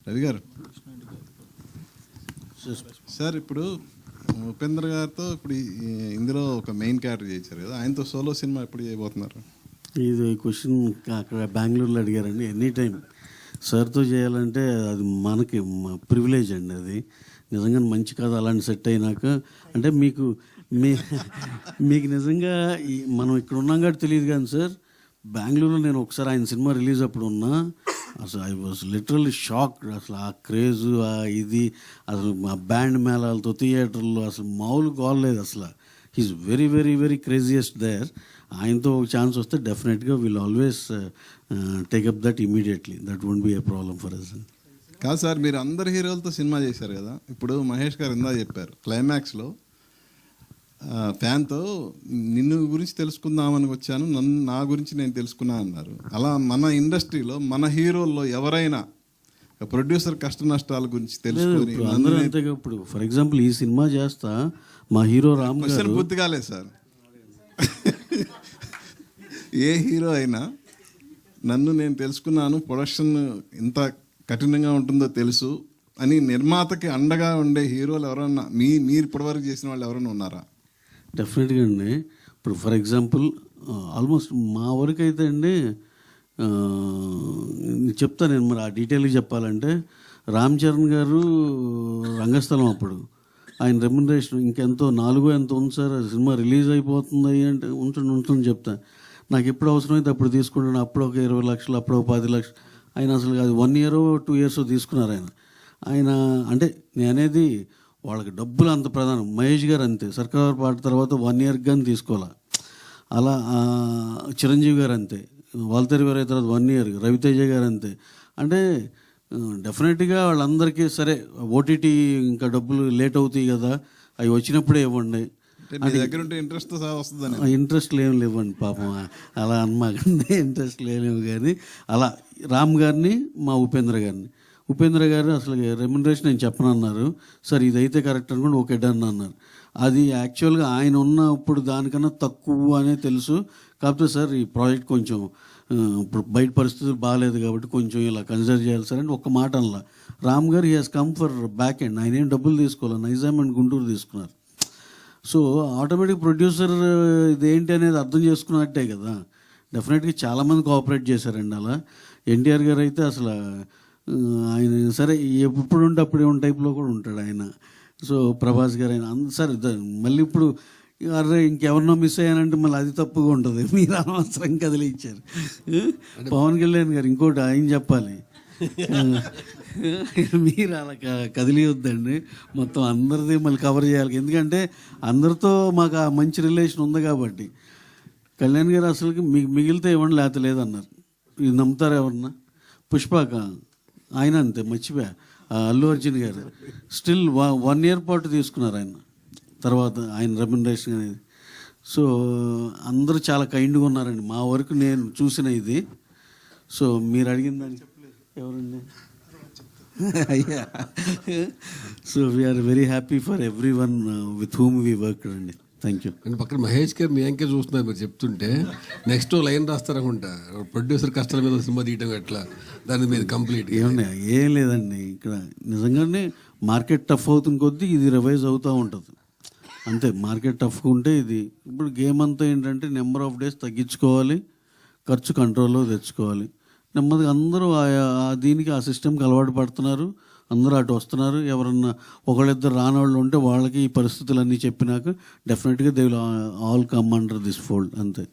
రవి గారు సార్, ఇప్పుడు ఉపేంద్ర గారితో ఇప్పుడు ఇందులో ఒక మెయిన్ క్యారెక్టర్ చేశారు కదా, ఆయనతో సోలో సినిమా ఎప్పుడు చేయబోతున్నారు? ఇది క్వశ్చన్ అక్కడ బెంగళూరులో అడిగారండి. ఎనీ టైం సార్తో చేయాలంటే అది మనకి ప్రివిలేజ్ అండి. అది నిజంగా మంచి కథ అలాంటి సెట్ అయినాక అంటే మీకు నిజంగా మనం ఇక్కడ ఉన్నాం కాబట్టి తెలియదు కానీ సార్, బెంగళూరులో నేను ఒకసారి ఆయన సినిమా రిలీజ్ అప్పుడు ఉన్నా, అసలు ఐ వాజ్ లిటరల్లీ షాక్. అసలు ఆ క్రేజు ఇది అసలు మా బ్యాండ్ మేళాలతో థియేటర్లో అసలు మామూలు గోల్లేదు అసలు. He's very very very craziest there. ఆయనతో ఒక ఛాన్స్ వస్తే డెఫినెట్గా will always take up that immediately. That won't be a problem for us. కాదు సార్, మీరు అందరు హీరోలతో సినిమా చేశారు కదా, ఇప్పుడు మహేష్ గారు ఇందా చెప్పారు క్లైమాక్స్లో ఫ్యాన్తో నిన్ను గురించి తెలుసుకుందామని వచ్చాను, నా గురించి నేను తెలుసుకున్నా అన్నారు. అలా మన ఇండస్ట్రీలో మన హీరోల్లో ఎవరైనా ప్రొడ్యూసర్ కష్ట నష్టాల గురించి తెలుసుకొని ఇప్పుడు ఫర్ ఎగ్జాంపుల్ ఈ సినిమా చేస్తా మా హీరో రామ్ గారు పూర్తి కాలేదు సార్. ఏ హీరో అయినా నన్ను నేను తెలుసుకున్నాను, ప్రొడక్షన్ ఇంత కఠినంగా ఉంటుందో తెలుసు అని నిర్మాతకి అండగా ఉండే హీరోలు ఎవరన్నా మీరు ఇప్పటివరకు చేసిన వాళ్ళు ఎవరైనా ఉన్నారా? డెఫినెట్గా అండి. ఇప్పుడు ఫర్ ఎగ్జాంపుల్ ఆల్మోస్ట్ మా వరకు అయితే అండి చెప్తాను నేను, మరి ఆ డీటెయిల్గా చెప్పాలంటే రామ్ చరణ్ గారు రంగస్థలం అప్పుడు ఆయన రెమ్యునరేషన్ ఇంకెంతో 4 ఎంతో ఉంది సార్. సినిమా రిలీజ్ అయిపోతుంది అంటే ఉంచండి చెప్తా. నాకు ఎప్పుడు అవసరమైతే అప్పుడు తీసుకుంటాను. అప్పుడు ఒక 20 లక్షలు, అప్పుడు ఒక 10 లక్షలు. ఆయన అసలు అది 1 year 2 years తీసుకున్నారు ఆయన. అంటే నేను అనేది వాళ్ళకి డబ్బులు అంత ప్రధానం. మహేష్ గారు అంతే, సర్కార్ పాట తర్వాత 1 year కానీ తీసుకోవాలా. అలా చిరంజీవి గారు అంతే, వాల్తేరు గారు అయిన తర్వాత 1 year, రవితేజ గారు అంతే. అంటే డెఫినెట్గా వాళ్ళందరికీ సరే ఓటీటీ ఇంకా డబ్బులు లేట్ అవుతాయి కదా, అవి వచ్చినప్పుడే ఇవ్వండి. ఇంట్రెస్ట్ లేవండి పాపం, అలా అనమాకండి. ఇంట్రెస్ట్ లేవు కానీ అలా రామ్ గారిని మా ఉపేంద్ర గారు అసలు రెమ్యునరేషన్ నేను చెప్పనన్నారు. సార్ ఇదైతే కరెక్ట్ అనుకోండి, ఓకే డన్ అన్నారు. అది యాక్చువల్గా ఆయన ఉన్నప్పుడు దానికన్నా తక్కువ అనే తెలుసు. కాకపోతే సార్ ఈ ప్రాజెక్ట్ కొంచెం ఇప్పుడు బయట పరిస్థితులు బాగాలేదు కాబట్టి కొంచెం ఇలా కన్సిడర్ చేయాలి సార్ అని ఒక్క మాట అనలా. రామ్ గారు he has come for back end. ఆయన ఏం డబ్బులు తీసుకోవాలి, నైజాం అండ్ గుంటూరు తీసుకున్నారు. సో ఆటోమేటిక్ ప్రొడ్యూసర్ ఇదేంటి అనేది అర్థం చేసుకున్నట్టే కదా. డెఫినెట్గా చాలామంది కోఆపరేట్ చేశారండి అలా. ఎన్టీఆర్ గారు అయితే అసలు ఆయన సరే ఎప్పుడు ఉంటే అప్పుడే ఉన్న టైప్లో కూడా ఉంటాడు ఆయన. సో ప్రభాస్ గారు ఆయన సరే మళ్ళీ ఇప్పుడు అరే ఇంకెవరినో మిస్ అయ్యానంటే మళ్ళీ అది తప్పుగా ఉంటుంది. మీరు అనవసరం కదిలిచ్చారు. పవన్ కళ్యాణ్ గారు ఇంకోటి ఆయన చెప్పాలి, మీరు అలా కదిలియొద్దండి. మొత్తం అందరిది మళ్ళీ కవర్ చేయాలి. ఎందుకంటే అందరితో మాకు ఆ మంచి రిలేషన్ ఉంది కాబట్టి. కళ్యాణ్ గారు అసలుకి మీకు మిగిలితే ఇవ్వండి లేకపోతే లేదన్నారు. ఇది నమ్ముతారు ఎవరన్నా? పుష్పక ఆయన అంతే, మర్చిపోయా. అల్లు అర్జున్ గారు స్టిల్ 1 year పాటు తీసుకున్నారు ఆయన తర్వాత ఆయన రెమ్యునరేషన్ అనేది. సో అందరూ చాలా కైండ్గా ఉన్నారండి మా వరకు నేను చూసిన ఇది. సో మీరు అడిగిన దాన్ని ఎవరండి అయ్యా. So we are very happy for everyone with whom we work అండి. Thank you. అండ్ పక్కన మహేష్ గారు మీ అంకే చూస్తున్నారు మీరు చెప్తుంటే, నెక్స్ట్ లైన్ రాస్తారనుకుంటా, ప్రొడ్యూసర్ కష్టాల మీద సినిమా తీయటం ఎట్లా, దాని మీద కంప్లీట్ ఏమన్నా ఏం లేదండి. ఇక్కడ నిజంగానే మార్కెట్ టఫ్ అవుతుంది కొద్దీ ఇది రివైజ్ అవుతూ ఉంటుంది అంతే. మార్కెట్ టఫ్గా ఉంటే ఇది ఇప్పుడు గేమ్ అంతా ఏంటంటే నెంబర్ ఆఫ్ డేస్ తగ్గించుకోవాలి, ఖర్చు కంట్రోల్లో తెచ్చుకోవాలి. నెమ్మదిగా అందరూ దీనికి ఆ సిస్టమ్కి అలవాటు పడుతున్నారు, అందరూ అటు వస్తున్నారు. ఎవరన్నా ఒకళ్ళిద్దరు రానవాళ్ళు ఉంటే వాళ్ళకి ఈ పరిస్థితులన్నీ చెప్పినాక డెఫినెట్గా they will all come under this fold అంతే.